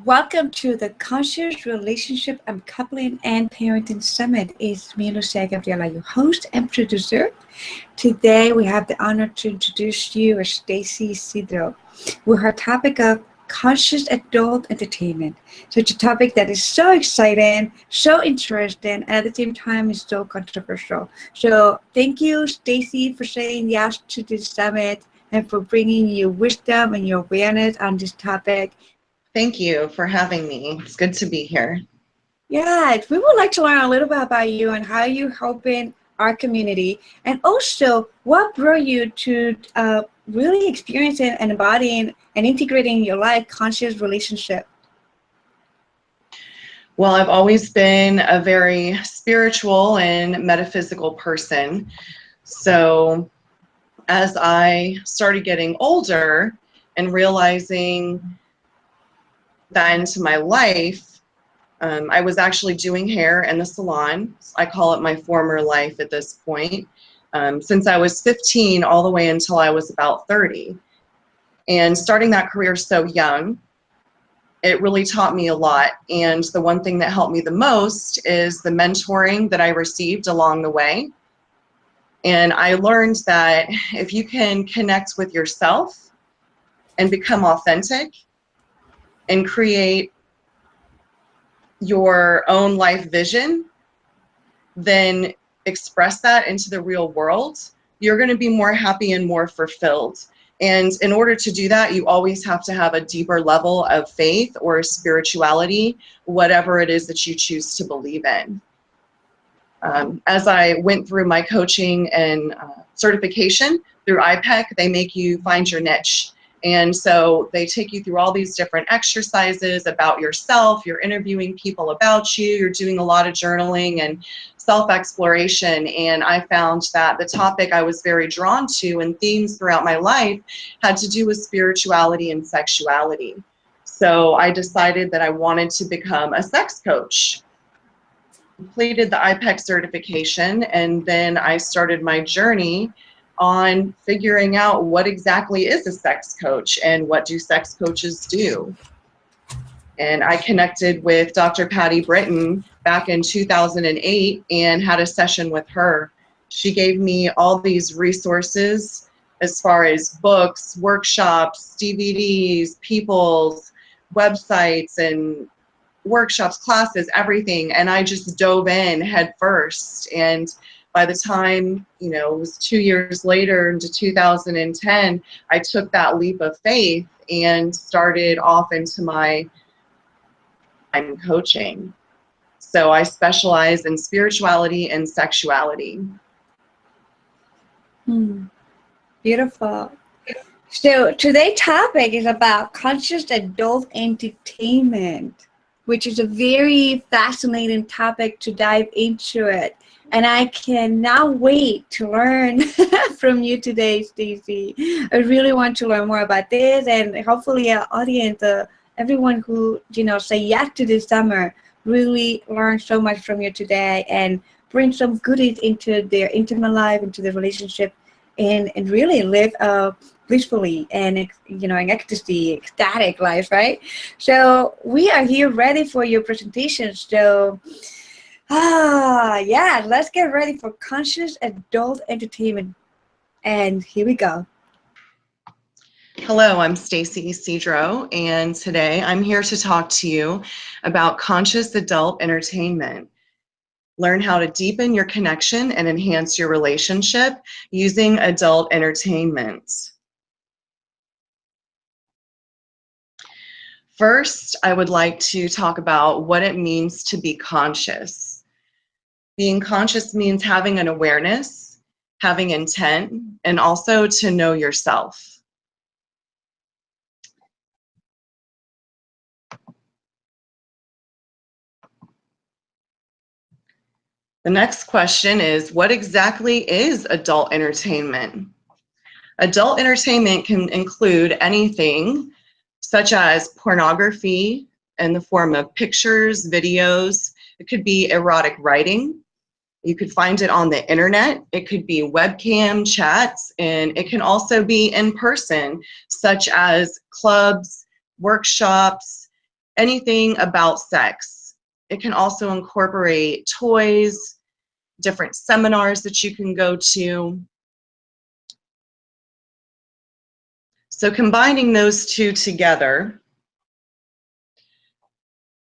Welcome to the Conscious Relationship and Coupling and Parenting Summit. It's me, Lucia Gabriela, your host and producer. Today, we have the honor to introduce you as Stacie Vsidro with her topic of conscious adult entertainment. Such a topic that is so exciting, so interesting, and at the same time is so controversial. So, thank you, Stacie, for saying yes to this summit and for bringing your wisdom and your awareness on this topic. Thank you for having me. It's good to be here. Yeah, we would like to learn a little bit about you and how you're helping our community, and also what brought you to really experiencing and embodying and integrating in your life conscious relationship. Well, I've always been a very spiritual and metaphysical person. So as I started getting older and realizing that into my life, I was actually doing hair in the salon. I call it my former life at this point, since I was 15 all the way until I was about 30. And starting that career so young, it really taught me a lot. And the one thing that helped me the most is the mentoring that I received along the way. And I learned that if you can connect with yourself and become authentic and create your own life vision, then express that into the real world, you're going to be more happy and more fulfilled. And in order to do that, you always have to have a deeper level of faith or spirituality, whatever it is that you choose to believe in. As I went through my coaching and certification through IPEC, they make you find your niche. And so they take you through all these different exercises about yourself. You're interviewing people about you. You're doing a lot of journaling and self-exploration. And I found that the topic I was very drawn to and themes throughout my life had to do with spirituality and sexuality. So I decided that I wanted to become a sex coach. Completed the IPEC certification, and then I started my journey on figuring out what exactly is a sex coach and what do sex coaches do. And I connected with Dr. Patty Britton back in 2008 and had a session with her. She gave me all these resources as far as books, workshops, DVDs, people's websites, and workshops, classes, everything. And I just dove in head first. And by the time, it was 2 years later into 2010, I took that leap of faith and started off into my coaching. So I specialize in spirituality and sexuality. Beautiful. So today's topic is about conscious adult entertainment, which is a very fascinating topic to dive into it. And I cannot wait to learn from you today, Stacie. I really want to learn more about this, and hopefully our audience, everyone who, say yes to this summer, really learn so much from you today and bring some goodies into their intimate life, into their relationship, and really live blissfully and, in ecstasy, ecstatic life, right? So we are here ready for your presentation. So, let's get ready for conscious adult entertainment. And here we go. Hello, I'm Stacie Vsidro, and today I'm here to talk to you about conscious adult entertainment. Learn how to deepen your connection and enhance your relationship using adult entertainment. First, I would like to talk about what it means to be conscious. Being conscious means having an awareness, having intent, and also to know yourself. The next question is, what exactly is adult entertainment? Adult entertainment can include anything such as pornography in the form of pictures, videos. It could be erotic writing. You could find it on the internet. It could be webcam chats, and it can also be in person, such as clubs, workshops, anything about sex. It can also incorporate toys, different seminars that you can go to. So combining those two together,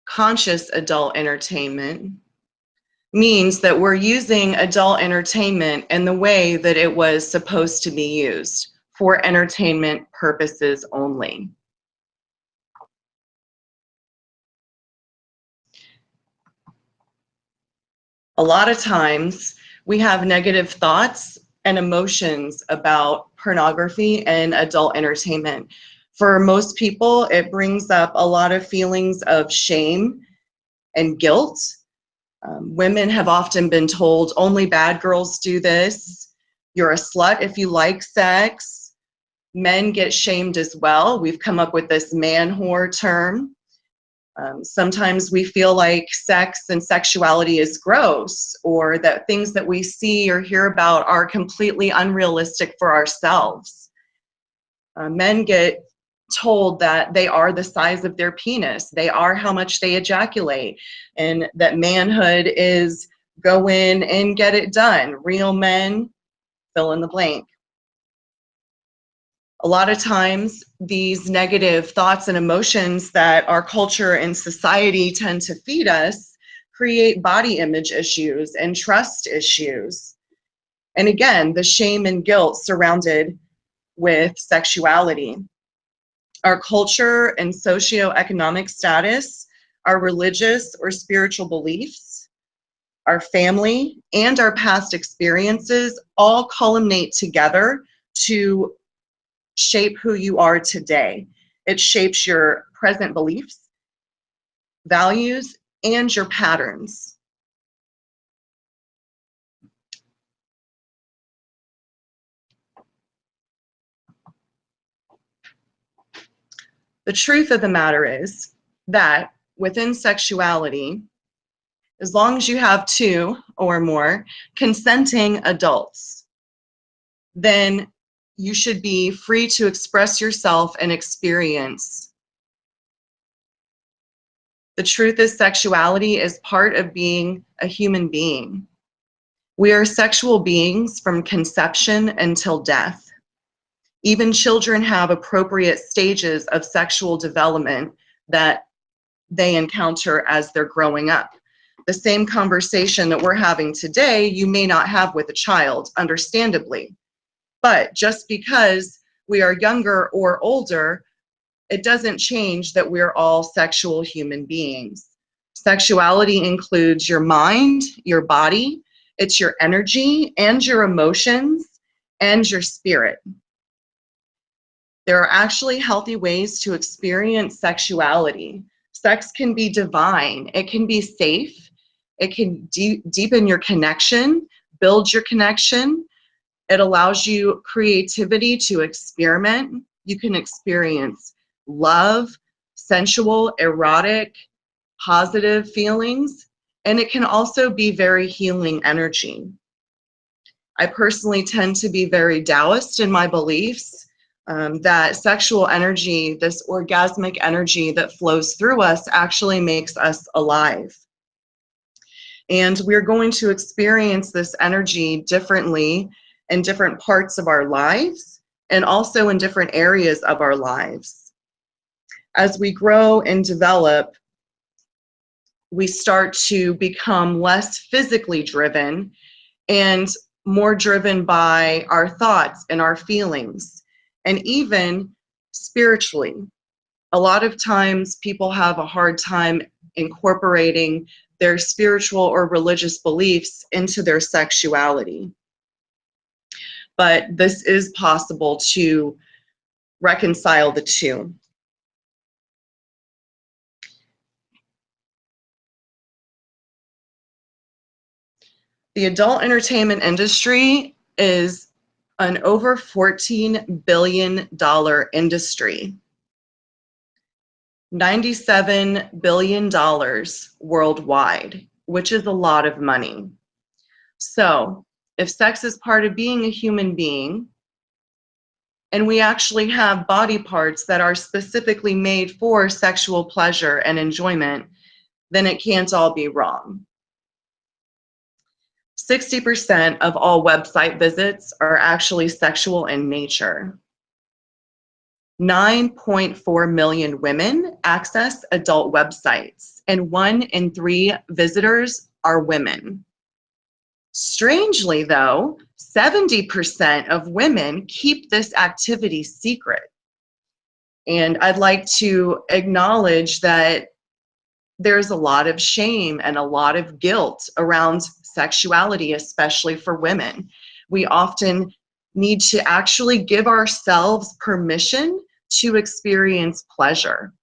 conscious adult entertainment means that we're using adult entertainment in the way that it was supposed to be used, for entertainment purposes only. A lot of times we have negative thoughts and emotions about pornography and adult entertainment. For most people, it brings up a lot of feelings of shame and guilt. Women have often been told only bad girls do this. You're a slut if you like sex. Men get shamed as well. We've come up with this man whore term. Sometimes we feel like sex and sexuality is gross, or that things that we see or hear about are completely unrealistic for ourselves. Men get told that they are the size of their penis, they are how much they ejaculate, and that manhood is go in and get it done. Real men, fill in the blank. A lot of times, these negative thoughts and emotions that our culture and society tend to feed us create body image issues and trust issues. And again, the shame and guilt surrounded with sexuality. Our culture and socioeconomic status, our religious or spiritual beliefs, our family, and our past experiences all culminate together to shape who you are today. It shapes your present beliefs, values, and your patterns. The truth of the matter is that within sexuality, as long as you have 2 or more consenting adults, then you should be free to express yourself and experience. The truth is, sexuality is part of being a human being. We are sexual beings from conception until death. Even children have appropriate stages of sexual development that they encounter as they're growing up. The same conversation that we're having today, you may not have with a child, understandably. But just because we are younger or older, it doesn't change that we're all sexual human beings. Sexuality includes your mind, your body, it's your energy and your emotions and your spirit. There are actually healthy ways to experience sexuality. Sex can be divine, it can be safe, it can deepen your connection, build your connection. It allows you creativity to experiment. You can experience love, sensual, erotic, positive feelings, and it can also be very healing energy. I personally tend to be very Taoist in my beliefs, that sexual energy, this orgasmic energy that flows through us, actually makes us alive. And we're going to experience this energy differently in different parts of our lives and also in different areas of our lives. As we grow and develop, we start to become less physically driven and more driven by our thoughts and our feelings, and even spiritually. A lot of times people have a hard time incorporating their spiritual or religious beliefs into their sexuality. But this is possible to reconcile the two. The adult entertainment industry is an over $14 billion industry. $97 billion worldwide, which is a lot of money. So, if sex is part of being a human being, and we actually have body parts that are specifically made for sexual pleasure and enjoyment, then it can't all be wrong. 60% of all website visits are actually sexual in nature. 9.4 million women access adult websites, and 1 in 3 visitors are women. Strangely, though, 70% of women keep this activity secret. And I'd like to acknowledge that there's a lot of shame and a lot of guilt around sexuality, especially for women. We often need to actually give ourselves permission to experience pleasure.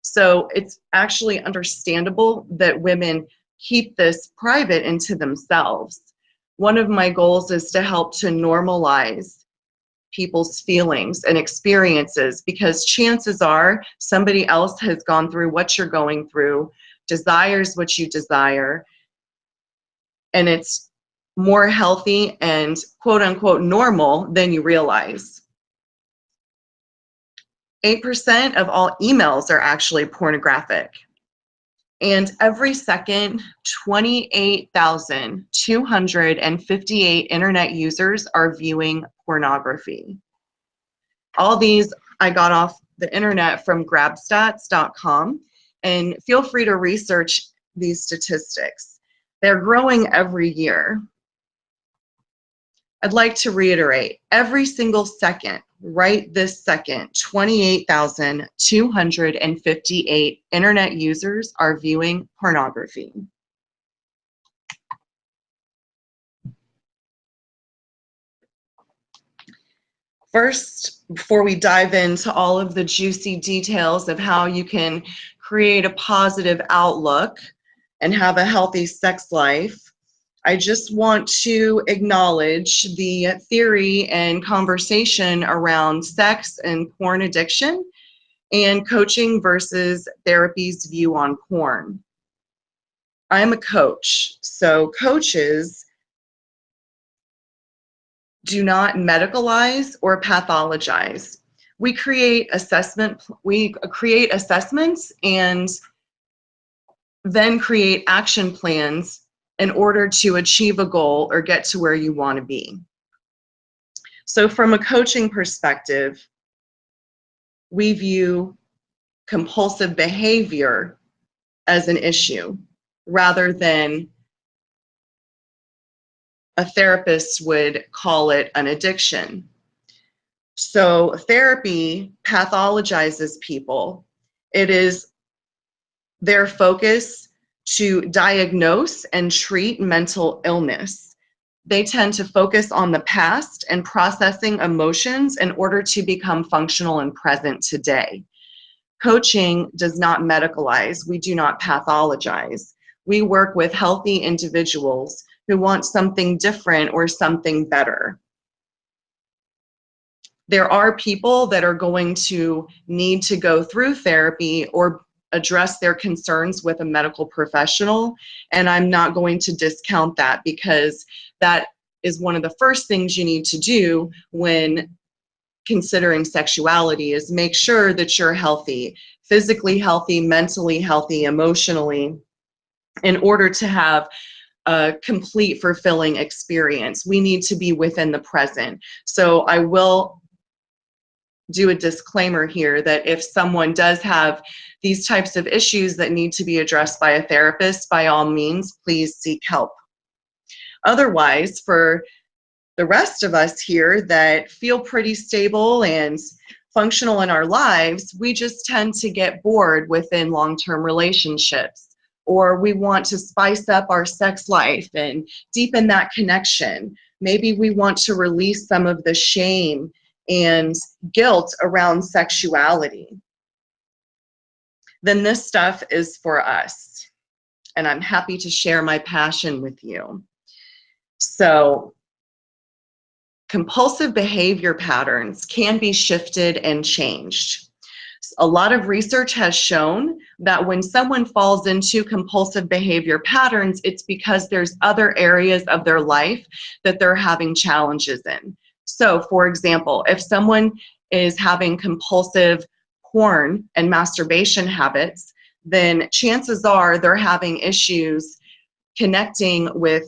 So it's actually understandable that women keep this private into themselves. One of my goals is to help to normalize people's feelings and experiences, because chances are somebody else has gone through what you're going through, desires what you desire, and it's more healthy and quote unquote normal than you realize. 8% of all emails are actually pornographic. And every second, 28,258 internet users are viewing pornography. All these I got off the internet from grabstats.com, and feel free to research these statistics. They're growing every year. I'd like to reiterate, every single second, right this second, 28,258 internet users are viewing pornography. First, before we dive into all of the juicy details of how you can create a positive outlook and have a healthy sex life, I just want to acknowledge the theory and conversation around sex and porn addiction and coaching versus therapy's view on porn. I'm a coach, so coaches do not medicalize or pathologize. We create assessments and then create action plans in order to achieve a goal or get to where you want to be. So from a coaching perspective, we view compulsive behavior as an issue rather than a therapist would call it an addiction. So therapy pathologizes people. It is their focus to diagnose and treat mental illness. They tend to focus on the past and processing emotions in order to become functional and present today. Coaching does not medicalize. We do not pathologize. We work with healthy individuals who want something different or something better. There are people that are going to need to go through therapy or address their concerns with a medical professional, and I'm not going to discount that, because that is one of the first things you need to do when considering sexuality, is make sure that you're healthy, physically healthy, mentally healthy, emotionally, in order to have a complete, fulfilling experience. We need to be within the present. So I will do a disclaimer here that if someone does have these types of issues that need to be addressed by a therapist, by all means, please seek help. Otherwise, for the rest of us here that feel pretty stable and functional in our lives, we just tend to get bored within long-term relationships, or we want to spice up our sex life and deepen that connection. Maybe we want to release some of the shame and guilt around sexuality. Then this stuff is for us, and I'm happy to share my passion with you. So, compulsive behavior patterns can be shifted and changed. A lot of research has shown that when someone falls into compulsive behavior patterns, it's because there's other areas of their life that they're having challenges in. So, for example, if someone is having compulsive porn and masturbation habits, then chances are they're having issues connecting with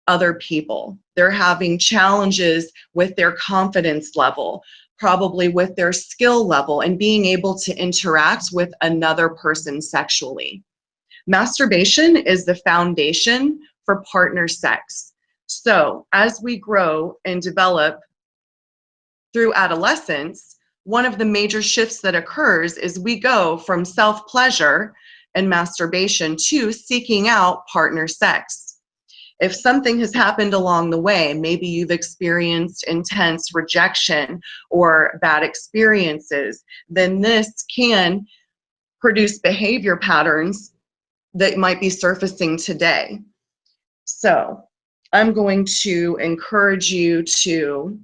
other people. They're having challenges with their confidence level, probably with their skill level, and being able to interact with another person sexually. Masturbation is the foundation for partner sex. So as we grow and develop through adolescence, one of the major shifts that occurs is we go from self-pleasure and masturbation to seeking out partner sex. If something has happened along the way, maybe you've experienced intense rejection or bad experiences, then this can produce behavior patterns that might be surfacing today. So I'm going to encourage you to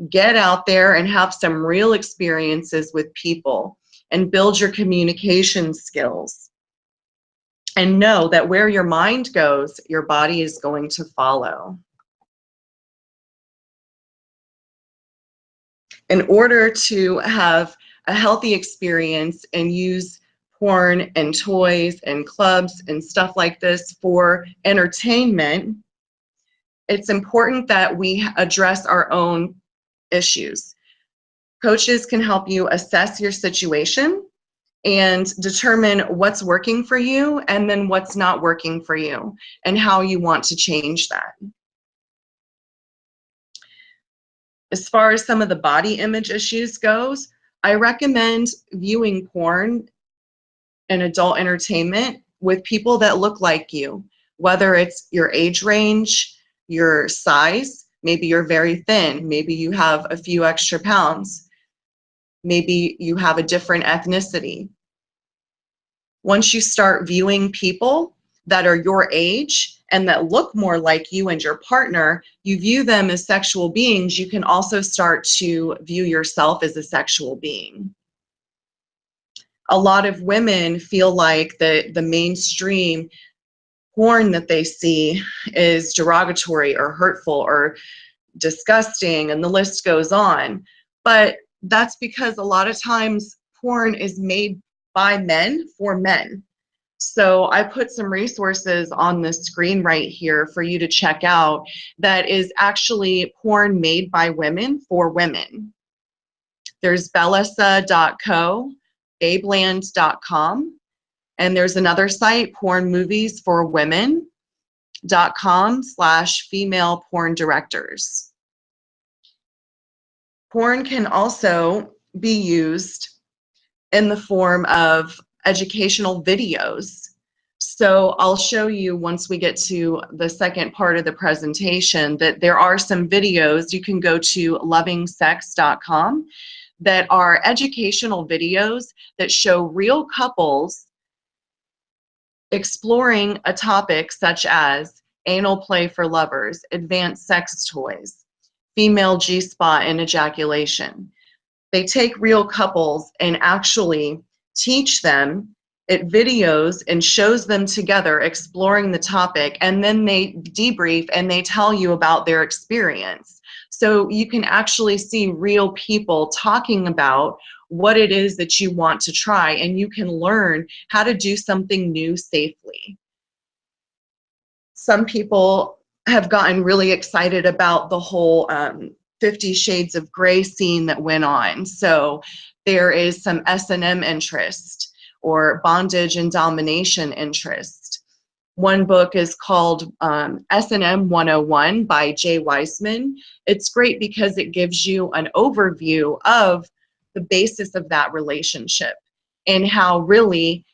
get out there and have some real experiences with people and build your communication skills. And know that where your mind goes, your body is going to follow. In order to have a healthy experience and use porn and toys and clubs and stuff like this for entertainment, it's important that we address our own issues. Coaches can help you assess your situation and determine what's working for you and then what's not working for you and how you want to change that. As far as some of the body image issues goes, I recommend viewing porn and adult entertainment with people that look like you, whether it's your age range, your size, maybe you're very thin, maybe you have a few extra pounds, maybe you have a different ethnicity. Once you start viewing people that are your age and that look more like you and your partner, you view them as sexual beings, you can also start to view yourself as a sexual being. A lot of women feel like the mainstream porn that they see is derogatory or hurtful or disgusting, and the list goes on. But that's because a lot of times porn is made by men for men. So I put some resources on the screen right here for you to check out that is actually porn made by women for women. There's bellissa.co, babeland.com, and there's another site, pornmoviesforwomen.com/female porn directors. Porn can also be used in the form of educational videos. So I'll show you once we get to the second part of the presentation that there are some videos. You can go to lovingsex.com that are educational videos that show real couples exploring a topic such as anal play for lovers, advanced sex toys, female G-spot and ejaculation. They take real couples and actually teach them it videos and shows them together exploring the topic, and then they debrief and they tell you about their experience. So you can actually see real people talking about what it is that you want to try, and you can learn how to do something new safely. Some people have gotten really excited about the whole 50 Shades of Grey scene that went on. So there is some S&M interest or bondage and domination interest. One book is called S&M 101 by Jay Weissman. It's great because it gives you an overview of the basis of that relationship and how really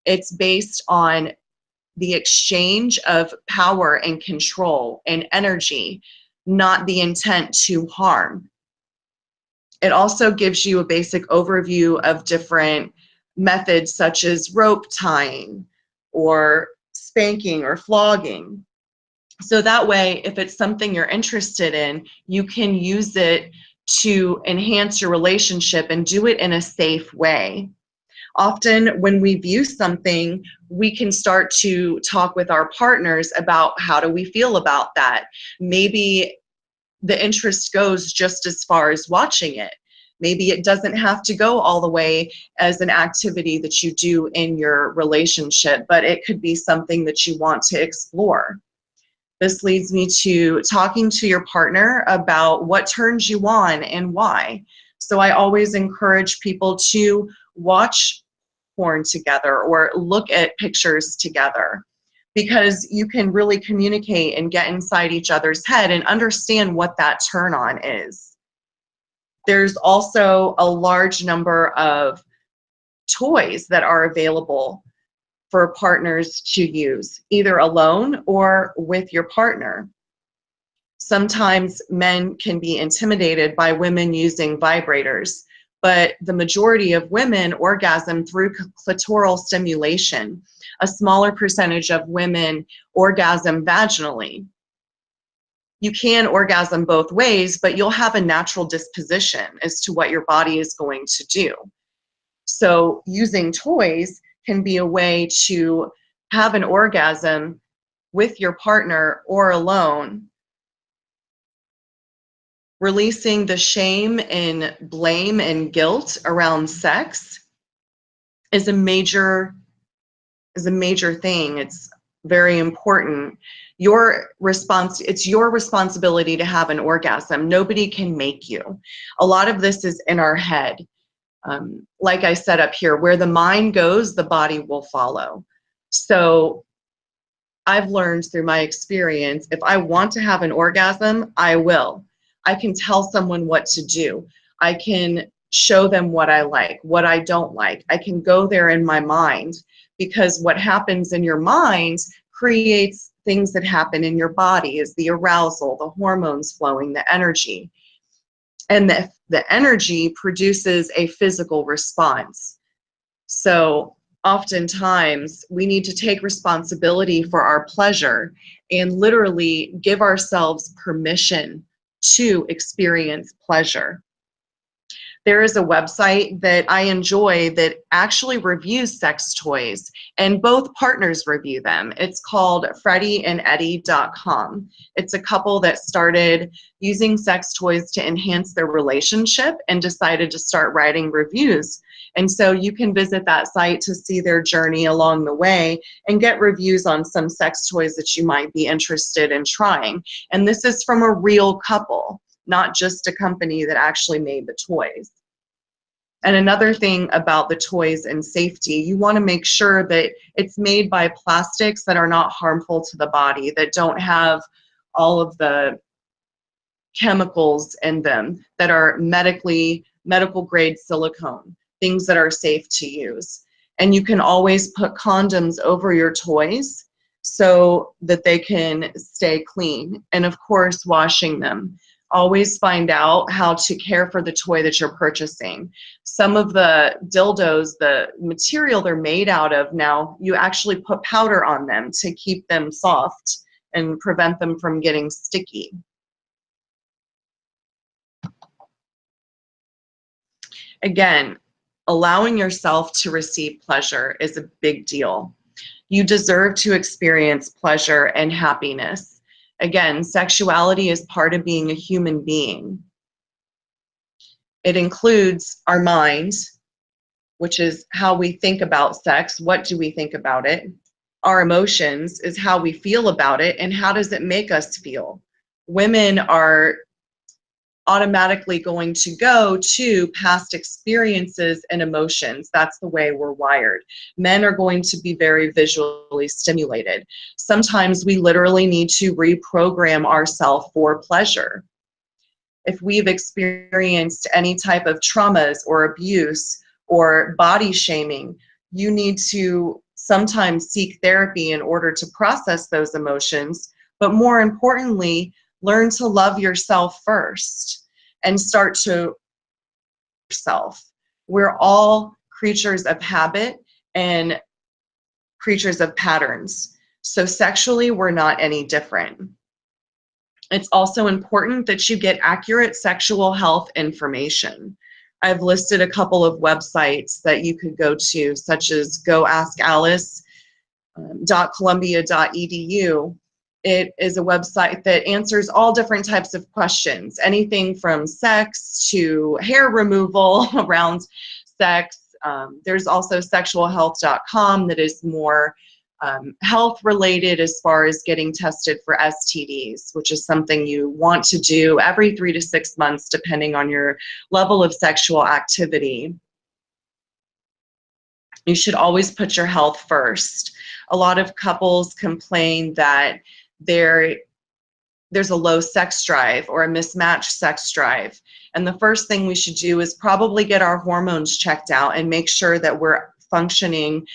it's based on the exchange of power and control and energy, not the intent to harm. It also gives you a basic overview of different methods such as rope tying or spanking or flogging. So that way, if it's something you're interested in, you can use it to enhance your relationship and do it in a safe way. Often when we view something, we can start to talk with our partners about how do we feel about that. Maybe the interest goes just as far as watching it. Maybe it doesn't have to go all the way as an activity that you do in your relationship, but it could be something that you want to explore. This leads me to talking to your partner about what turns you on and why. So I always encourage people to watch porn together or look at pictures together, because you can really communicate and get inside each other's head and understand what that turn on is. There's also a large number of toys that are available for partners to use, either alone or with your partner. Sometimes men can be intimidated by women using vibrators, but the majority of women orgasm through clitoral stimulation. A smaller percentage of women orgasm vaginally. You can orgasm both ways, but you'll have a natural disposition as to what your body is going to do. So using toys can be a way to have an orgasm with your partner or alone. Releasing the shame and blame and guilt around sex is a major thing. It's very important. It's your responsibility to have an orgasm. Nobody can make you. A lot of this is in our head. Like I said up here, where the mind goes, the body will follow. So I've learned through my experience, if I want to have an orgasm, I will. I can tell someone what to do. I can show them what I like, what I don't like. I can go there in my mind, because what happens in your mind creates things that happen in your body, is the arousal, the hormones flowing, the energy. And the energy produces a physical response. So oftentimes we need to take responsibility for our pleasure and literally give ourselves permission to experience pleasure. There is a website that I enjoy that actually reviews sex toys, and both partners review them. It's called freddieandeddie.com. It's a couple that started using sex toys to enhance their relationship and decided to start writing reviews. And so you can visit that site to see their journey along the way and get reviews on some sex toys that you might be interested in trying. And this is from a real couple, not just a company that actually made the toys. And another thing about the toys and safety, you want to make sure that it's made by plastics that are not harmful to the body, that don't have all of the chemicals in them, that are medical grade silicone, things that are safe to use. And you can always put condoms over your toys so that they can stay clean. And of course, washing them. Always find out how to care for the toy that you're purchasing. Some of the dildos, the material they're made out of now, you actually put powder on them to keep them soft and prevent them from getting sticky. Again, allowing yourself to receive pleasure is a big deal. You deserve to experience pleasure and happiness. Again, sexuality is part of being a human being. It includes our mind, which is how we think about sex. What do we think about it? Our emotions is how we feel about it, and how does it make us feel? Women are automatically going to go to past experiences and emotions. That's the way we're wired. Men are going to be very visually stimulated. Sometimes we literally need to reprogram ourselves for pleasure. If we've experienced any type of traumas or abuse or body shaming, you need to sometimes seek therapy in order to process those emotions, but more importantly, learn to love yourself first and start to yourself. We're all creatures of habit and creatures of patterns. So sexually, we're not any different. It's also important that you get accurate sexual health information. I've listed a couple of websites that you could go to, such as goaskalice.columbia.edu. It is a website that answers all different types of questions, anything from sex to hair removal around sex. There's also sexualhealth.com that is more health related as far as getting tested for STDs, which is something you want to do every 3 to 6 months, depending on your level of sexual activity. You should always put your health first. A lot of couples complain that there's a low sex drive or a mismatched sex drive. And the first thing we should do is probably get our hormones checked out and make sure that we're functioning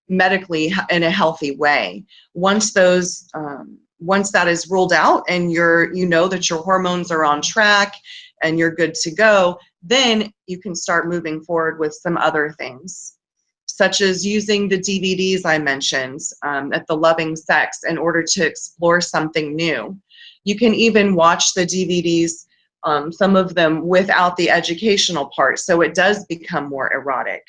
medically in a healthy way. Once that is ruled out and you know that your hormones are on track and you're good to go, then you can start moving forward with some other things, such as using the DVDs I mentioned at the Loving Sex in order to explore something new. You can even watch the DVDs, some of them without the educational part, so it does become more erotic.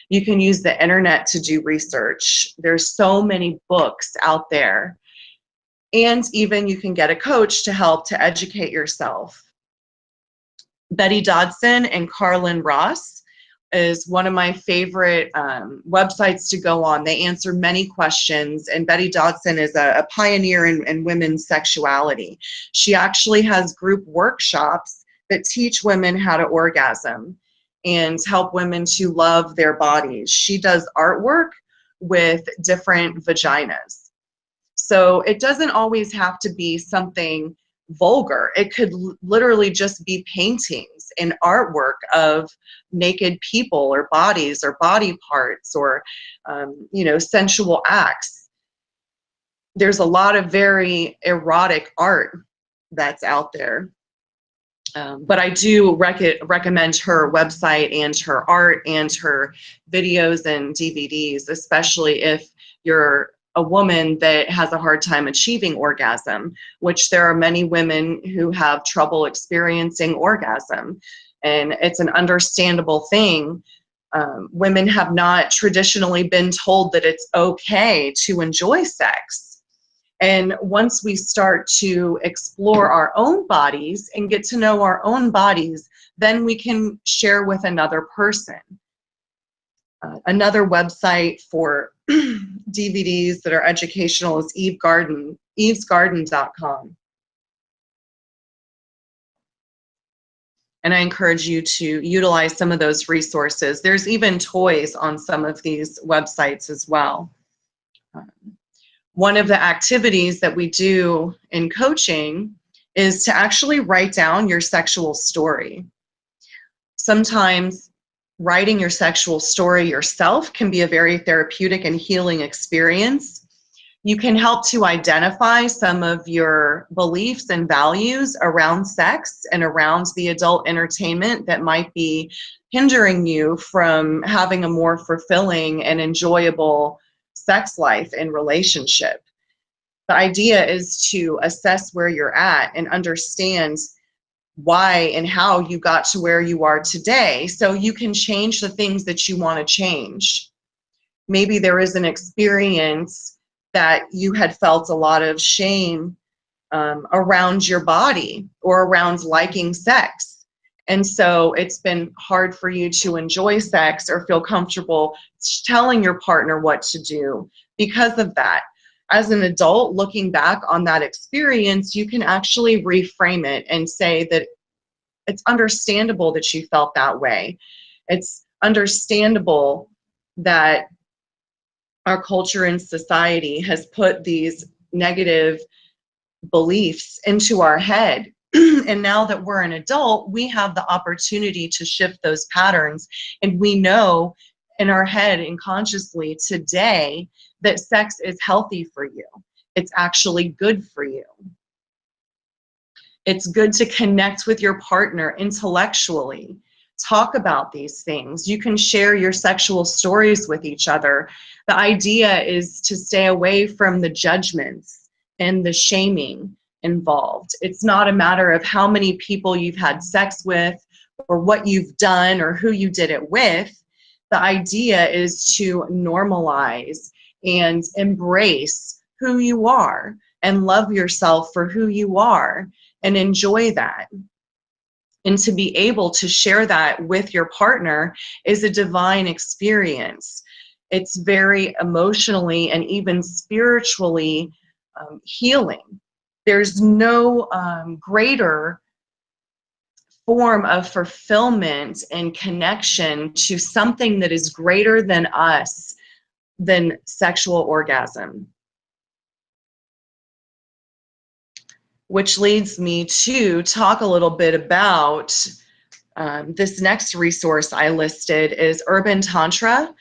You can use the internet to do research. There's so many books out there. And even you can get a coach to help to educate yourself. Betty Dodson and Carlin Ross is one of my favorite websites to go on. They answer many questions, and Betty Dodson is a pioneer in women's sexuality. She actually has group workshops that teach women how to orgasm and help women to love their bodies. She does artwork with different vaginas. So it doesn't always have to be something vulgar. It could literally just be paintings and artwork of naked people or bodies or body parts or sensual acts. There's a lot of very erotic art that's out there. But I do recommend her website and her art and her videos and DVDs, especially if you're a woman that has a hard time achieving orgasm, which there are many women who have trouble experiencing orgasm. And it's an understandable thing. Women have not traditionally been told that it's okay to enjoy sex. And once we start to explore our own bodies and get to know our own bodies, then we can share with another person. Another website for DVDs that are educational is evesgarden.com. And I encourage you to utilize some of those resources. There's even toys on some of these websites as well. One of the activities that we do in coaching is to actually write down your sexual story. Sometimes writing your sexual story yourself can be a very therapeutic and healing experience. You can help to identify some of your beliefs and values around sex and around the adult entertainment that might be hindering you from having a more fulfilling and enjoyable sex life and relationship. The idea is to assess where you're at and understand why and how you got to where you are today so you can change the things that you want to change. Maybe there is an experience that you had felt a lot of shame around your body or around liking sex. And so it's been hard for you to enjoy sex or feel comfortable telling your partner what to do because of that. As an adult, looking back on that experience, you can actually reframe it and say that it's understandable that you felt that way. It's understandable that our culture and society has put these negative beliefs into our head. And now that we're an adult, we have the opportunity to shift those patterns. And we know in our head and consciously today that sex is healthy for you. It's actually good for you. It's good to connect with your partner intellectually. Talk about these things. You can share your sexual stories with each other. The idea is to stay away from the judgments and the shaming involved. It's not a matter of how many people you've had sex with or what you've done or who you did it with. The idea is to normalize and embrace who you are and love yourself for who you are and enjoy that. And to be able to share that with your partner is a divine experience. It's very emotionally and even spiritually healing. There's no greater form of fulfillment and connection to something that is greater than us than sexual orgasm. Which leads me to talk a little bit about this next resource I listed is Urban Tantra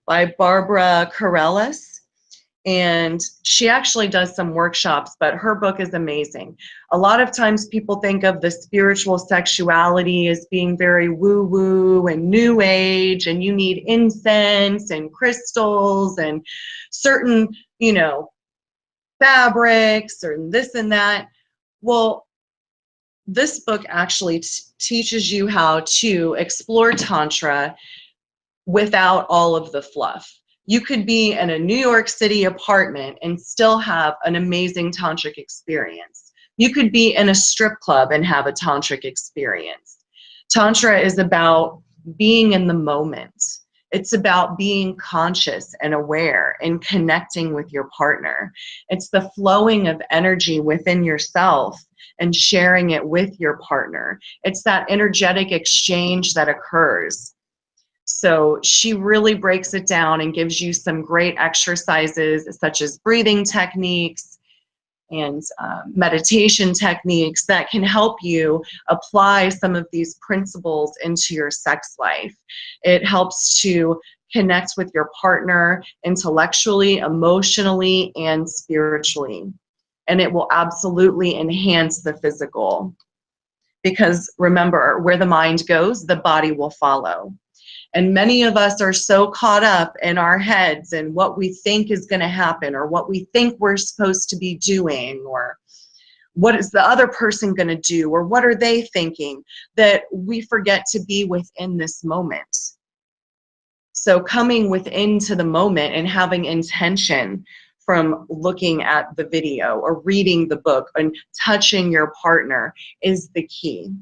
by Barbara Carrellas. And she actually does some workshops, but her book is amazing. A lot of times people think of the spiritual sexuality as being very woo-woo and new age, and you need incense and crystals and certain, you know, fabrics or this and that. Well, this book actually teaches you how to explore Tantra without all of the fluff. You could be in a New York City apartment and still have an amazing tantric experience. You could be in a strip club and have a tantric experience. Tantra is about being in the moment. It's about being conscious and aware and connecting with your partner. It's the flowing of energy within yourself and sharing it with your partner. It's that energetic exchange that occurs. So she really breaks it down and gives you some great exercises such as breathing techniques and meditation techniques that can help you apply some of these principles into your sex life. It helps to connect with your partner intellectually, emotionally, and spiritually. And it will absolutely enhance the physical. Because remember, where the mind goes, the body will follow. And many of us are so caught up in our heads and what we think is going to happen, or what we think we're supposed to be doing, or what is the other person going to do, or what are they thinking, that we forget to be within this moment. So coming within to the moment and having intention from looking at the video or reading the book and touching your partner is the key.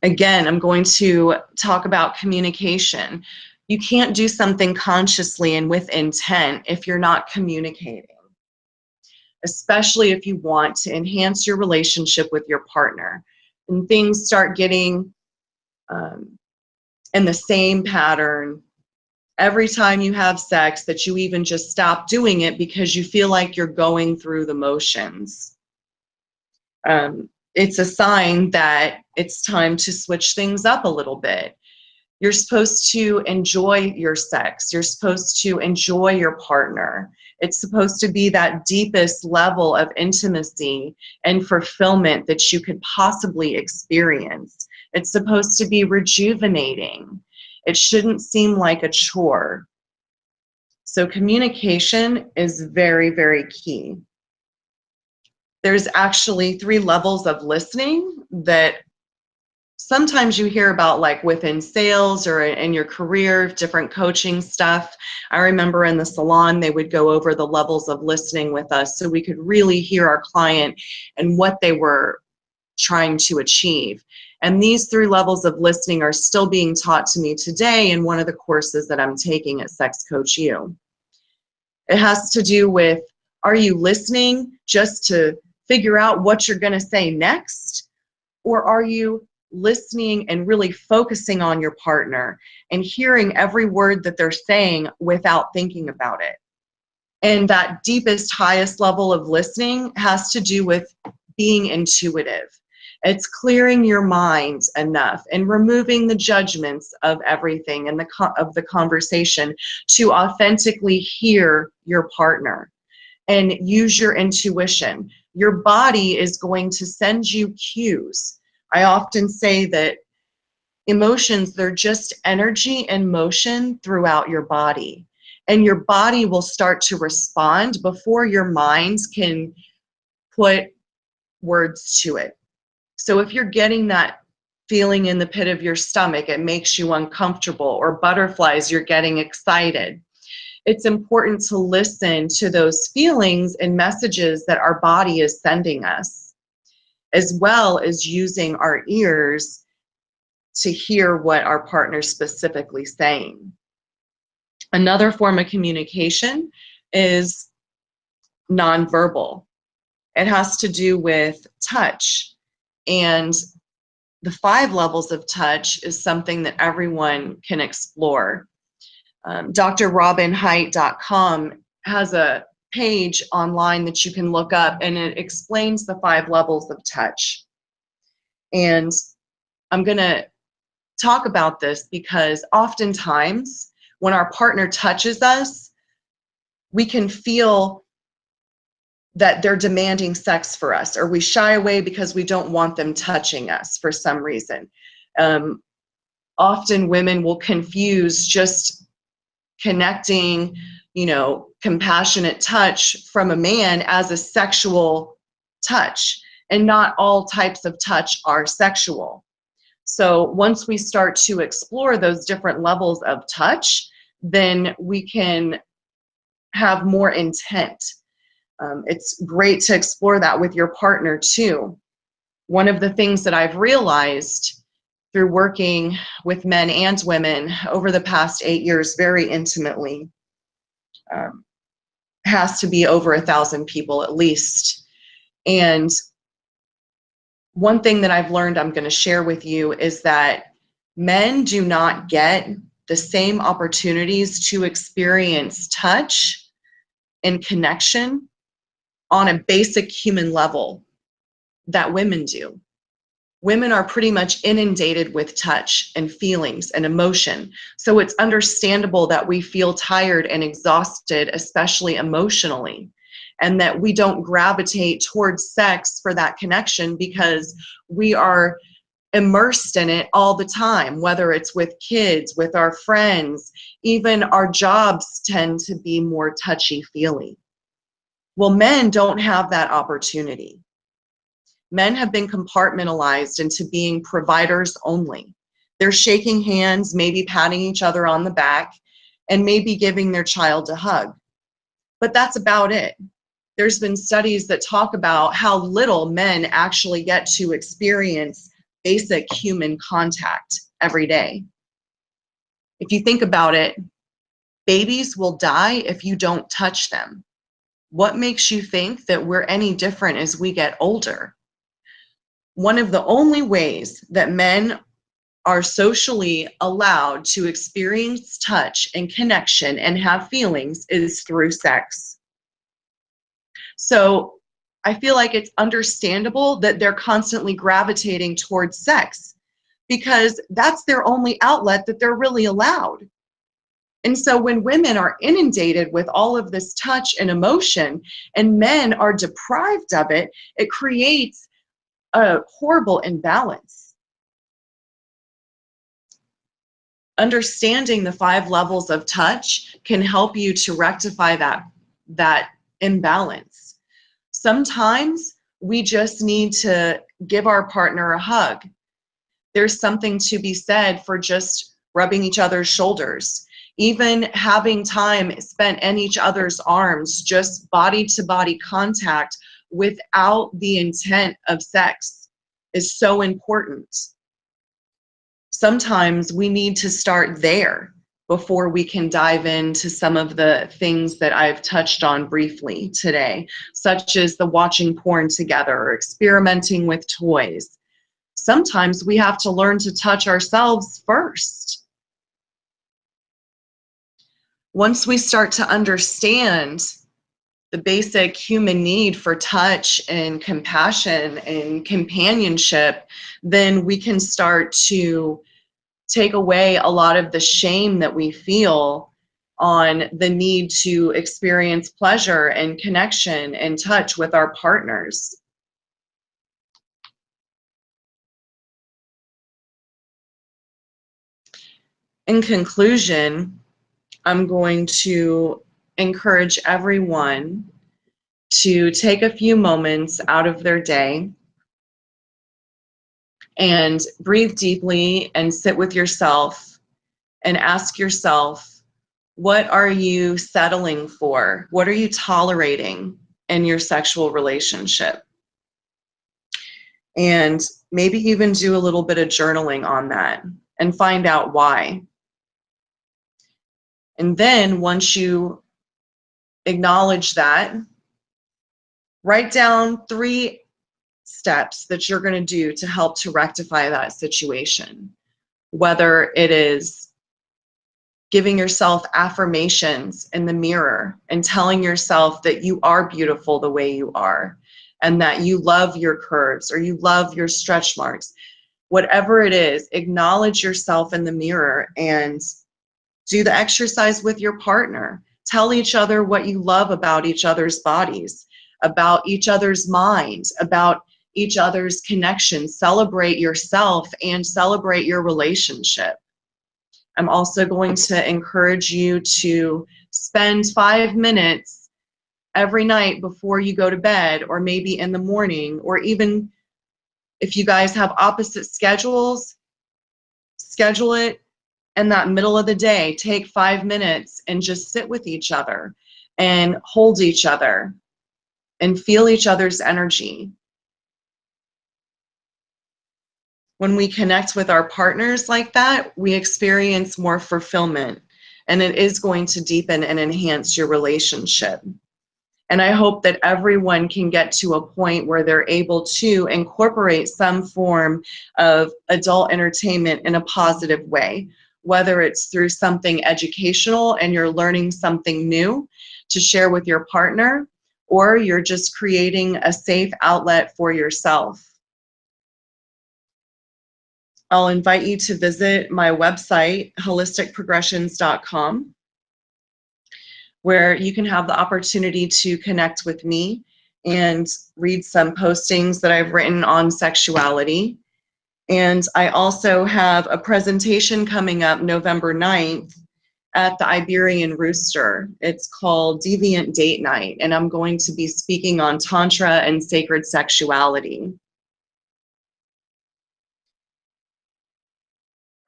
Again, I'm going to talk about communication. You can't do something consciously and with intent if you're not communicating, especially if you want to enhance your relationship with your partner. And things start getting in the same pattern every time you have sex, that you even just stop doing it because you feel like you're going through the motions. It's a sign that it's time to switch things up a little bit. You're supposed to enjoy your sex. You're supposed to enjoy your partner. It's supposed to be that deepest level of intimacy and fulfillment that you could possibly experience. It's supposed to be rejuvenating. It shouldn't seem like a chore. So communication is very, very key. There's actually 3 levels of listening that sometimes you hear about, like within sales or in your career, different coaching stuff. I remember in the salon, they would go over the levels of listening with us so we could really hear our client and what they were trying to achieve. And these 3 levels of listening are still being taught to me today in one of the courses that I'm taking at Sex Coach U. It has to do with, are you listening just to figure out what you're going to say next? Or are you listening and really focusing on your partner and hearing every word that they're saying without thinking about it? And that deepest, highest level of listening has to do with being intuitive. It's clearing your mind enough and removing the judgments of everything and of the conversation to authentically hear your partner and use your intuition. Your body is going to send you cues. I often say that emotions, they're just energy and motion throughout your body. And your body will start to respond before your mind can put words to it. So if you're getting that feeling in the pit of your stomach, it makes you uncomfortable, or butterflies, you're getting excited. it's important to listen to those feelings and messages that our body is sending us, as well as using our ears to hear what our partner's specifically saying. Another form of communication is nonverbal. It has to do with touch. And the 5 levels of touch is something that everyone can explore. drrobinheight.com has a page online that you can look up, and it explains the 5 levels of touch. And I'm going to talk about this because oftentimes when our partner touches us, we can feel that they're demanding sex for us, or we shy away because we don't want them touching us for some reason. Often women will confuse just connecting, compassionate touch from a man as a sexual touch, and not all types of touch are sexual. So once we start to explore those different levels of touch, then we can have more intent. It's great to explore that with your partner too. One of the things that I've realized through working with men and women over the past 8 years very intimately, has to be over 1,000 people at least. And one thing that I've learned I'm going to share with you is that men do not get the same opportunities to experience touch and connection on a basic human level that women do. Women are pretty much inundated with touch and feelings and emotion. So it's understandable that we feel tired and exhausted, especially emotionally, and that we don't gravitate towards sex for that connection because we are immersed in it all the time, whether it's with kids, with our friends, even our jobs tend to be more touchy-feely. Well, men don't have that opportunity. Men have been compartmentalized into being providers only. They're shaking hands, maybe patting each other on the back, and maybe giving their child a hug. But that's about it. There's been studies that talk about how little men actually get to experience basic human contact every day. If you think about it, babies will die if you don't touch them. What makes you think that we're any different as we get older? One of the only ways that men are socially allowed to experience touch and connection and have feelings is through sex. So I feel like it's understandable that they're constantly gravitating towards sex because that's their only outlet that they're really allowed. And so when women are inundated with all of this touch and emotion and men are deprived of it, it creates a horrible imbalance. Understanding the 5 levels of touch can help you to rectify that imbalance. Sometimes we just need to give our partner a hug. There's something to be said for just rubbing each other's shoulders. Even having time spent in each other's arms, just body-to-body contact without the intent of sex is so important. Sometimes we need to start there before we can dive into some of the things that I've touched on briefly today, such as the watching porn together or experimenting with toys. Sometimes we have to learn to touch ourselves first. Once we start to understand the basic human need for touch and compassion and companionship, then we can start to take away a lot of the shame that we feel on the need to experience pleasure and connection and touch with our partners. In conclusion, I'm going to encourage everyone to take a few moments out of their day and breathe deeply and sit with yourself and ask yourself, What are you settling for? What are you tolerating in your sexual relationship? And maybe even do a little bit of journaling on that and find out why. And then once you acknowledge that, write down 3 steps that you're going to do to help to rectify that situation. Whether it is giving yourself affirmations in the mirror and telling yourself that you are beautiful the way you are, and that you love your curves or you love your stretch marks. Whatever it is, acknowledge yourself in the mirror and do the exercise with your partner. Tell each other what you love about each other's bodies, about each other's minds, about each other's connections. Celebrate yourself and celebrate your relationship. I'm also going to encourage you to spend 5 minutes every night before you go to bed, or maybe in the morning, or even if you guys have opposite schedules, schedule it in that middle of the day. Take 5 minutes and just sit with each other and hold each other and feel each other's energy. When we connect with our partners like that, we experience more fulfillment, and it is going to deepen and enhance your relationship. And I hope that everyone can get to a point where they're able to incorporate some form of adult entertainment in a positive way, whether it's through something educational and you're learning something new to share with your partner, or you're just creating a safe outlet for yourself. I'll invite you to visit my website, holisticprogressions.com, where you can have the opportunity to connect with me and read some postings that I've written on sexuality. And I also have a presentation coming up November 9th at the Iberian Rooster. It's called Deviant Date Night, and I'm going to be speaking on Tantra and sacred sexuality.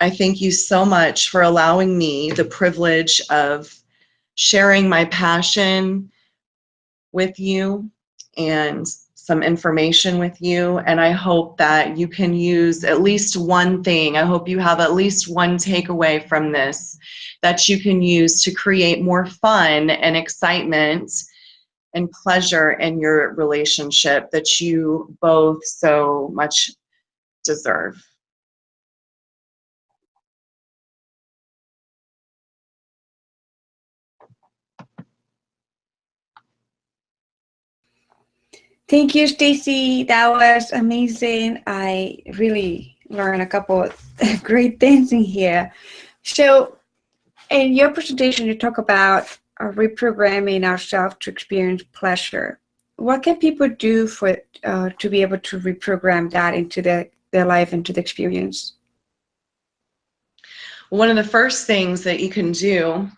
I thank you so much for allowing me the privilege of sharing my passion with you and some information with you. And I hope that you can use at least one thing. I hope you have at least one takeaway from this that you can use to create more fun and excitement and pleasure in your relationship that you both so much deserve. Thank you, Stacie. That was amazing. I really learned a couple of great things in here. So in your presentation, you talk about reprogramming ourselves to experience pleasure. What can people do for to be able to reprogram that into their life, into the experience? One of the first things that you can do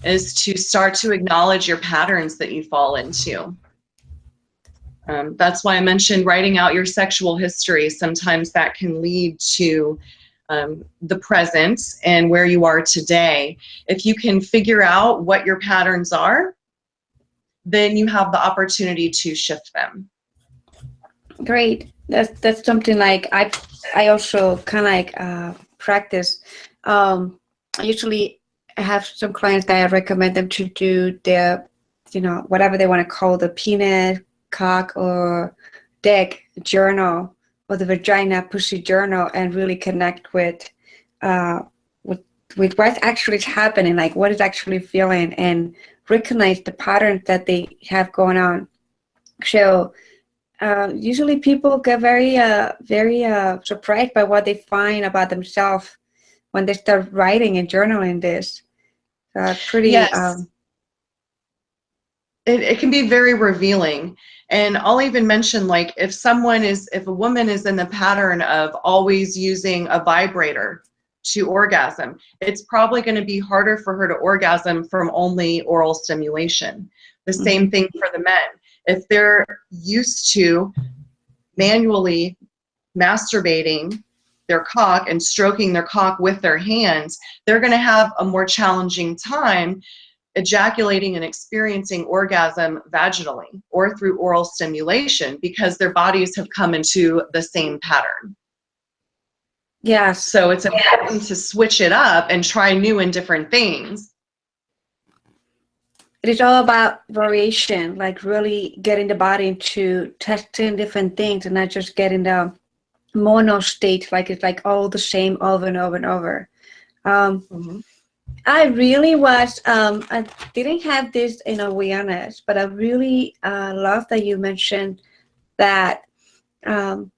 is to start to acknowledge your patterns that you fall into. That's why I mentioned writing out your sexual history. Sometimes that can lead to the present and where you are today. If you can figure out what your patterns are, then you have the opportunity to shift them. Great. That's something like I also kind of like practice. I usually have some clients that I recommend them to do their, whatever they want to call the penis, cock, or dick journal, or the vagina pussy journal, and really connect with what's actually happening, like what is actually feeling, and recognize the patterns that they have going on. So usually people get very surprised by what they find about themselves when they start writing and journaling this. Pretty. Yes. It can be very revealing. And I'll even mention, like, if a woman is in the pattern of always using a vibrator to orgasm, it's probably going to be harder for her to orgasm from only oral stimulation. The same thing for the men. If they're used to manually masturbating their cock and stroking their cock with their hands, they're going to have a more challenging time ejaculating and experiencing orgasm vaginally or through oral stimulation because their bodies have come into the same pattern. Yes. So it's important to switch it up and try new and different things. It is all about variation, like really getting the body into testing different things and not just getting the mono state, like it's like all the same over and over and over. I really was, I didn't have this in awareness, but I really love that you mentioned that the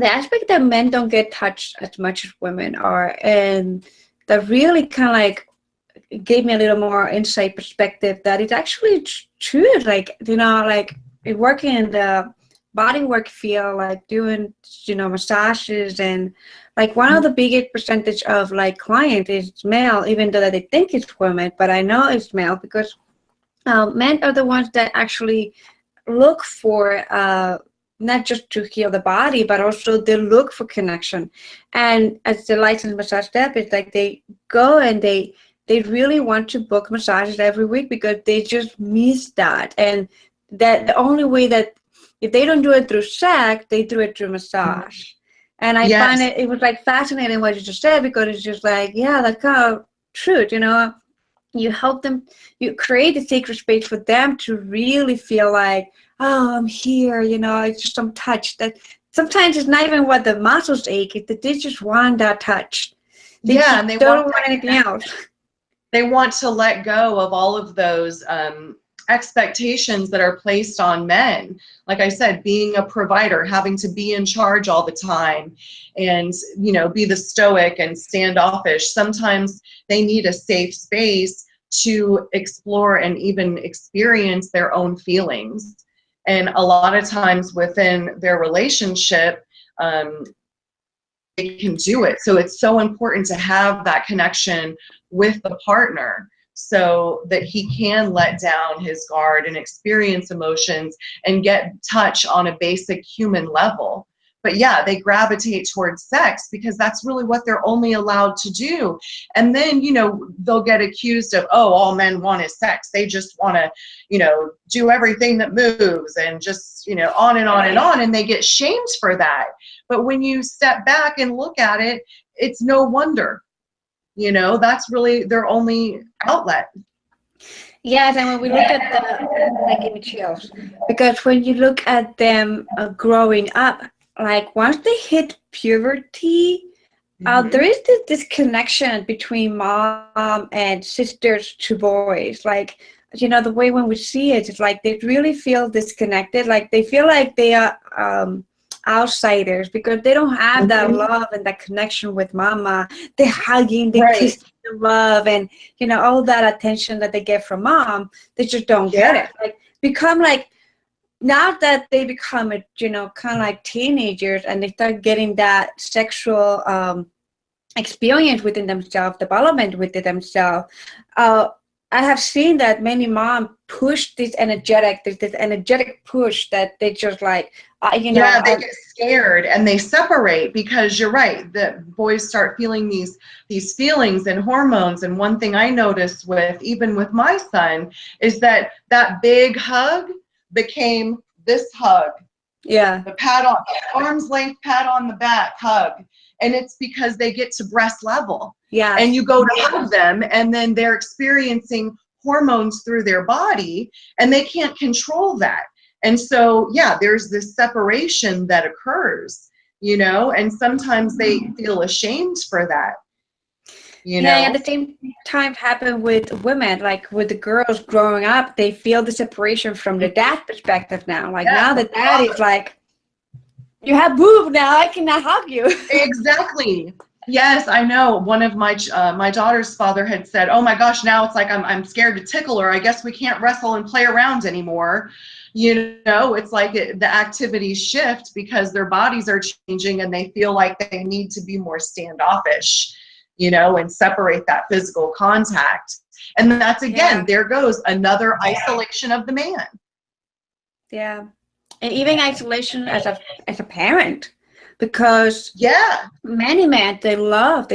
aspect that men don't get touched as much as women are, and that really kind of like gave me a little more insight perspective that it's actually true. Like, you know, like working in the body work field, like doing, you know, massages, and like one of the biggest percentage of like clients is male, even though they think it's women, but I know it's male because men are the ones that actually look for not just to heal the body, but also they look for connection. And as the licensed massage therapist, like they go and they really want to book massages every week because they just miss that. And that the only way that if they don't do it through sex, they do it through massage. And I find it was like fascinating what you just said, because it's just like, yeah, that's kind of truth, you know. You help them, you create a sacred space for them to really feel like, oh, I'm here, you know, it's just some touch. That sometimes it's not even what the muscles ache, it's that they just want that touch. And they don't want anything else. They want to let go of all of those expectations that are placed on men. Like I said, being a provider, having to be in charge all the time and, you know, be the stoic and standoffish. Sometimes they need a safe space to explore and even experience their own feelings. And a lot of times within their relationship, they can do it. So it's so important to have that connection with the partner so that he can let down his guard and experience emotions and get touch on a basic human level. But yeah, they gravitate towards sex because that's really what they're only allowed to do. And then, you know, they'll get accused of, oh, all men want is sex. They just want to, you know, do everything that moves and just, you know, on and on and on. And they get shamed for that. But when you step back and look at it, it's no wonder. You know, that's really their only outlet. Yes, and when we look at the, like, give me chills, because when you look at them growing up, like once they hit puberty, there is this connection between mom and sisters to boys. Like, you know, the way when we see it, it's like they really feel disconnected. Like they feel like they are outsiders because they don't have that love and that connection with mama. They're hugging, they kiss, the love, and, you know, all that attention that they get from mom. They just don't get it. Like become like, now that they become, you know, kind of like teenagers and they start getting that sexual experience within themselves, development within themselves, I have seen that many moms push this energetic push that they just like, you know. Yeah, they get scared and they separate because you're right. The boys start feeling these feelings and hormones. And one thing I noticed even with my son is that big hug became this hug. Yeah. The arm's length pat on the back hug. And it's because they get to breast level. Yeah. And you go to hug them and then they're experiencing hormones through their body and they can't control that. And so, yeah, there's this separation that occurs, you know, and sometimes they feel ashamed for that. You know? Yeah, at the same time happen with women, like with the girls growing up, they feel the separation from the dad perspective now. Like now the dad is like, you have boob now, I cannot hug you. Exactly. Yes, I know. One of my daughter's father had said, "Oh my gosh, now it's like I'm scared to tickle her. I guess we can't wrestle and play around anymore." You know, it's like the activities shift because their bodies are changing and they feel like they need to be more standoffish, you know, and separate that physical contact. And that's, again, there goes another isolation of the man. Yeah. And even isolation as a parent. because Yeah. many men, they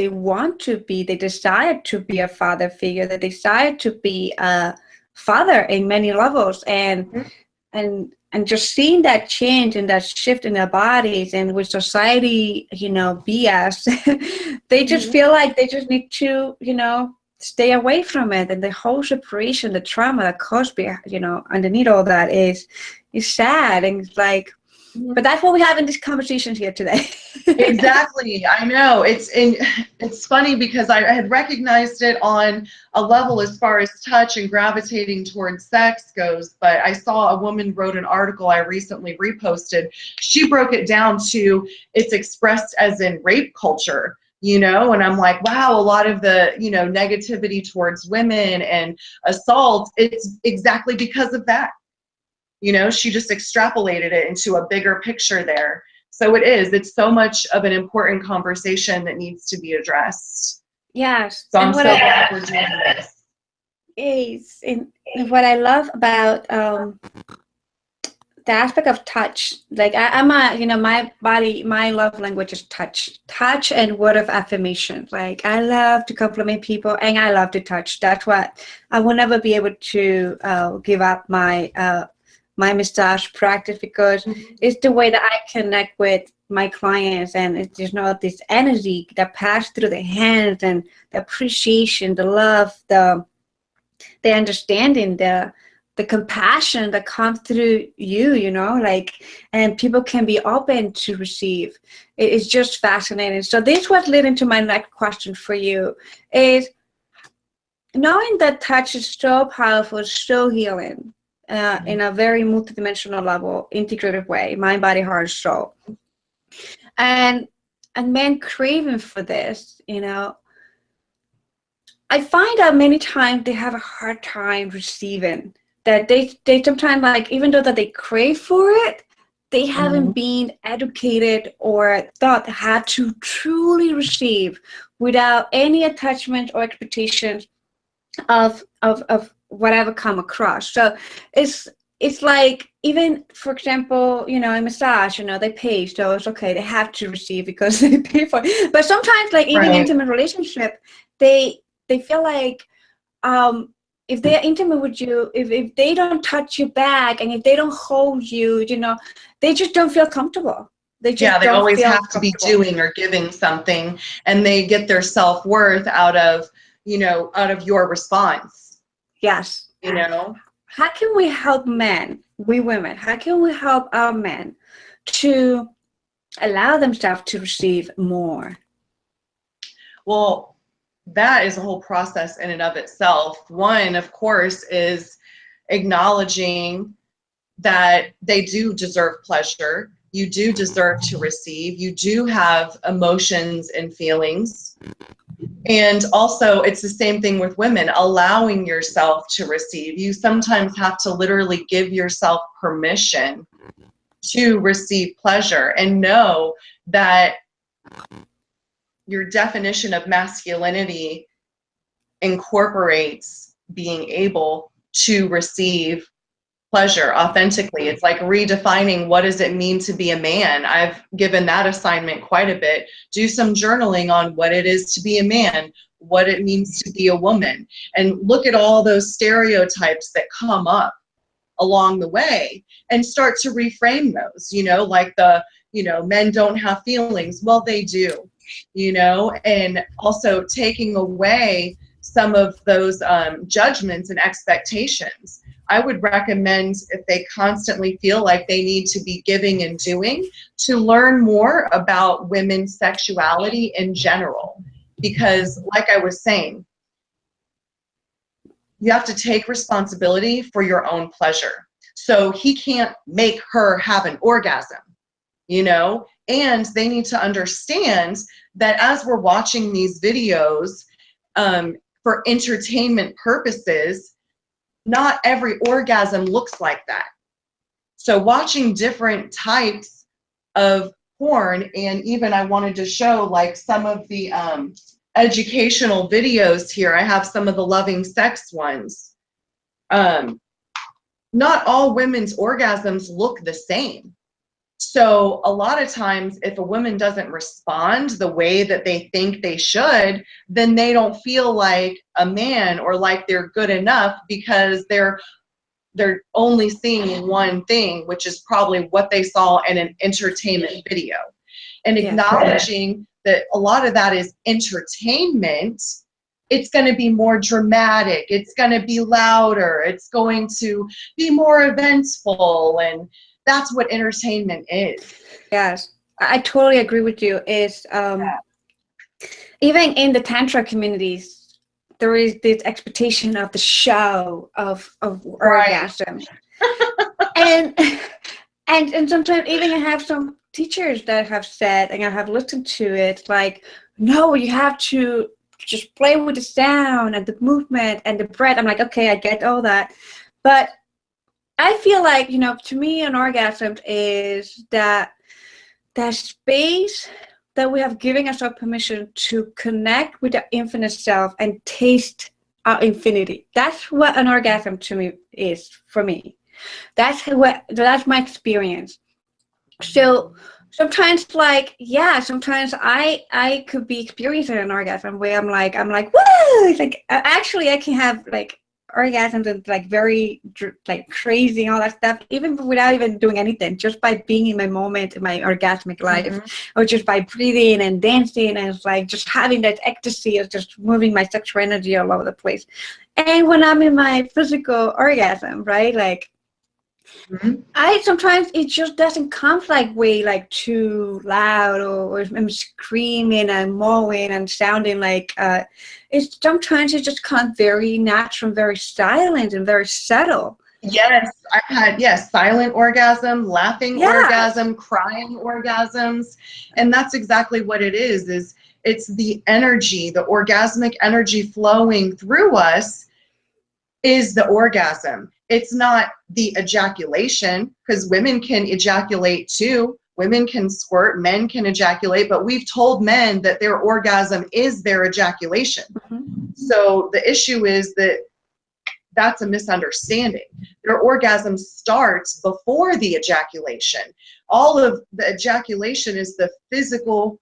want to be, they desire to be a father figure, they desire to be a father in many levels, and just seeing that change and that shift in their bodies, and with society, BS, they just feel like they just need to, stay away from it. And the whole separation, the trauma that caused, underneath all that is sad. And it's like, but that's what we have in these conversations here today. Exactly. I know. It's funny because I had recognized it on a level as far as touch and gravitating towards sex goes, but I saw a woman wrote an article I recently reposted. She broke it down to it's expressed as in rape culture, and I'm like, wow, a lot of the, negativity towards women and assault, it's exactly because of that. She just extrapolated it into a bigger picture there. So it's so much of an important conversation that needs to be addressed. Yes. So I'm so glad we're doing this. And what I love about the aspect of touch, like my love language is touch and word of affirmation. Like, I love to compliment people, and I love to touch. That's what I will never be able to give up my massage practice, because it's the way that I connect with my clients, and it's just this energy that passes through the hands, and the appreciation, the love, the understanding, the compassion that comes through you, and people can be open to receive. It's just fascinating. So this was leading to my next question for you, is knowing that touch is so powerful, so healing, in a very multidimensional level, integrated way, mind, body, heart, soul, and men craving for this, I find out many times they have a hard time receiving that. They sometimes, like, even though that they crave for it, they haven't been educated or taught how to truly receive without any attachment or expectations of whatever come across. So it's like, even, for example, in massage, they pay, so it's okay, they have to receive because they pay for it. But sometimes, like, even intimate relationship, they feel like, if they're intimate with you, if they don't touch you back, and if they don't hold you, they just don't feel comfortable. They always have to be doing or giving something, and they get their self-worth out of your response. Yes. How can we help men, we women, how can we help our men to allow themselves to receive more? Well, that is a whole process in and of itself. One, of course, is acknowledging that they do deserve pleasure. You do deserve to receive. You do have emotions and feelings. And also, it's the same thing with women, allowing yourself to receive. You sometimes have to literally give yourself permission to receive pleasure, and know that your definition of masculinity incorporates being able to receive pleasure authentically. It's like redefining, what does it mean to be a man? I've given that assignment quite a bit. Do some journaling on what it is to be a man, what it means to be a woman, and look at all those stereotypes that come up along the way, and start to reframe those, like men don't have feelings. Well, they do, and also taking away some of those judgments and expectations. I would recommend, if they constantly feel like they need to be giving and doing, to learn more about women's sexuality in general. Because, like I was saying, you have to take responsibility for your own pleasure. So he can't make her have an orgasm, and they need to understand that as we're watching these videos for entertainment purposes, not every orgasm looks like that. So watching different types of porn, and even I wanted to show like some of the educational videos here. I have some of the loving sex ones. Not all women's orgasms look the same. So a lot of times if a woman doesn't respond the way that they think they should, then they don't feel like a man or like they're good enough, because they're only seeing one thing, which is probably what they saw in an entertainment video. And acknowledging that a lot of that is entertainment, it's going to be more dramatic, it's going to be louder, it's going to be more eventful, and that's what entertainment is. Yes, I totally agree with you. Is even in the Tantra communities, there is this expectation of the show of orgasm. and sometimes even I have some teachers that have said, and I have listened to it, like, no, you have to just play with the sound and the movement and the breath. I'm like, okay, I get all that, but I feel like, you know, to me, an orgasm is that space that we have given ourselves permission to connect with the infinite self and taste our infinity. That's what an orgasm to me is, for me. That's my experience. So sometimes, like, sometimes I could be experiencing an orgasm where I'm like, woo! It's like, actually, I can have like orgasms and like very like crazy and all that stuff, even without even doing anything, just by being in my moment in my orgasmic life, or just by breathing and dancing, and it's like just having that ecstasy of just moving my sexual energy all over the place. And when I'm in my physical orgasm, right, like, I sometimes it just doesn't come like way like too loud, or I'm screaming and mowing and sounding like it's sometimes it just comes very natural, very silent and very subtle. Yes, I've had silent orgasm, laughing orgasm, crying orgasms, and that's exactly what it is it's the energy, the orgasmic energy flowing through us is the orgasm. It's not the ejaculation, because women can ejaculate too. Women can squirt, men can ejaculate, but we've told men that their orgasm is their ejaculation. So the issue is that that's a misunderstanding. Their orgasm starts before the ejaculation. All of the ejaculation is the physical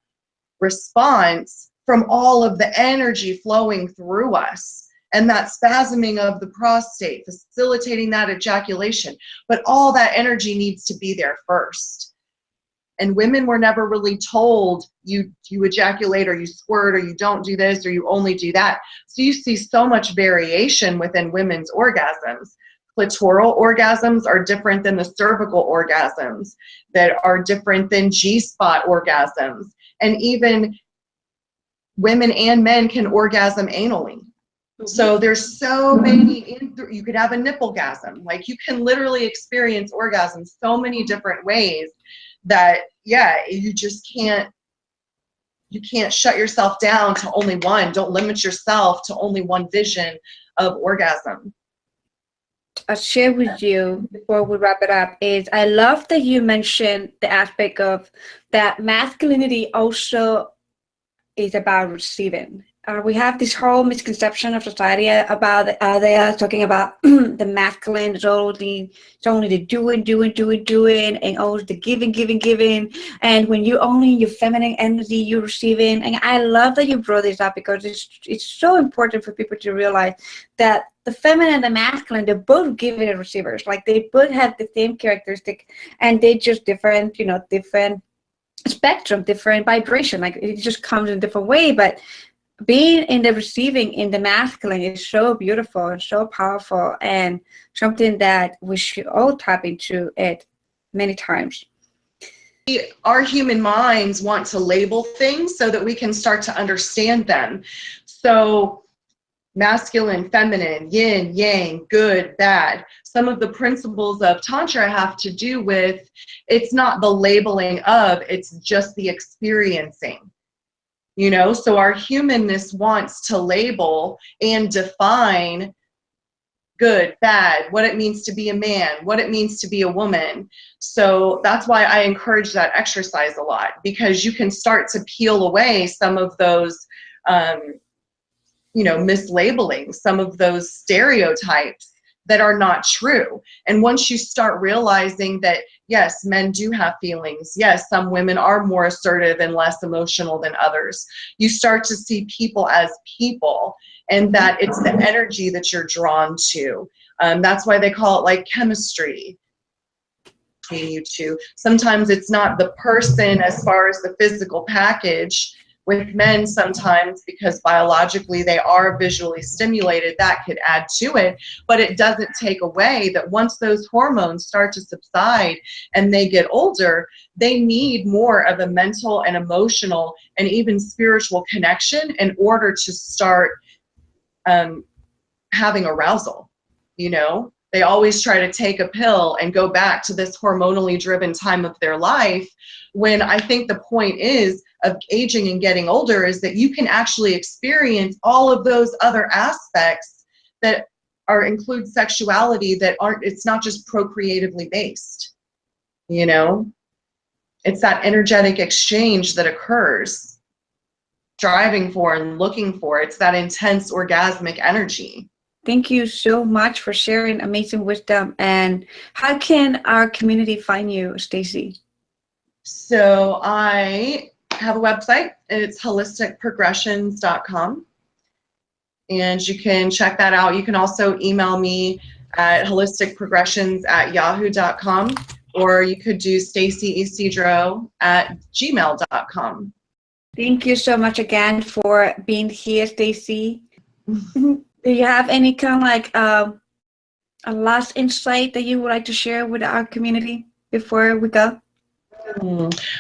response from all of the energy flowing through us, and that spasming of the prostate, facilitating that ejaculation. But all that energy needs to be there first. And women were never really told, you ejaculate, or you squirt, or you don't do this, or you only do that. So you see so much variation within women's orgasms. Clitoral orgasms are different than the cervical orgasms, that are different than G-spot orgasms. And even women and men can orgasm anally. So there's so many, you could have a nipple-gasm. Like, you can literally experience orgasms so many different ways that, you just can't shut yourself down to only one. Don't limit yourself to only one vision of orgasm. I'll share with you before we wrap it up is I love that you mentioned the aspect of that masculinity also is about receiving. We have this whole misconception of society about they are talking about the masculine is only the doing, and always the giving. And when you only your feminine energy, you're receiving. And I love that you brought this up, because it's so important for people to realize that the feminine and the masculine, they're both giving and receivers. Like, they both have the same characteristic, and they're just different, different spectrum, different vibration. Like, it just comes in a different way, but being in the receiving in the masculine is so beautiful and so powerful, and something that we should all tap into it many times. Our human minds want to label things so that we can start to understand them. So masculine, feminine, yin, yang, good, bad. Some of the principles of Tantra have to do with, it's not the labeling of, it's just the experiencing. So our humanness wants to label and define good, bad, what it means to be a man, what it means to be a woman. So that's why I encourage that exercise a lot, because you can start to peel away some of those, mislabeling, some of those stereotypes that are not true. And once you start realizing that, Yes, men do have feelings. Yes, some women are more assertive and less emotional than others. You start to see people as people, and that it's the energy that you're drawn to. That's why they call it like chemistry between you two. Sometimes it's not the person as far as the physical package. With men, sometimes because biologically they are visually stimulated, that could add to it, but it doesn't take away that once those hormones start to subside and they get older, they need more of a mental and emotional and even spiritual connection in order to start having arousal. You know, they always try to take a pill and go back to this hormonally driven time of their life, when I think the point is of aging and getting older is that you can actually experience all of those other aspects that are include sexuality that aren't, it's not just procreatively based. You know, it's that energetic exchange that occurs, driving for and looking for. It's that intense orgasmic energy. Thank you so much for sharing amazing wisdom. And how can our community find you, Stacie? So I have a website. It's holisticprogressions.com. And you can check that out. You can also email me at holisticprogressions@yahoo.com, or you could do stacievsidro@gmail.com. Thank you so much again for being here, Stacie. Do you have any kind of like a last insight that you would like to share with our community before we go?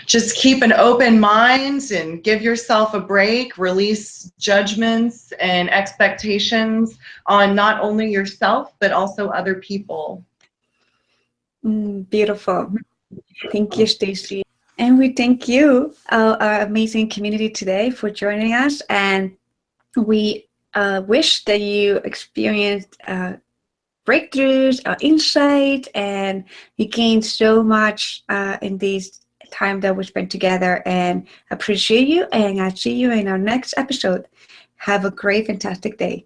Just keep an open mind and give yourself a break. Release judgments and expectations on not only yourself, but also other people. Beautiful. Thank you, Stacie. And we thank you, our amazing community today, for joining us. And we wish that you experienced breakthroughs, insight, and you gained so much in this time that we spent together, and appreciate you. And I'll see you in our next episode. Have a great, fantastic day.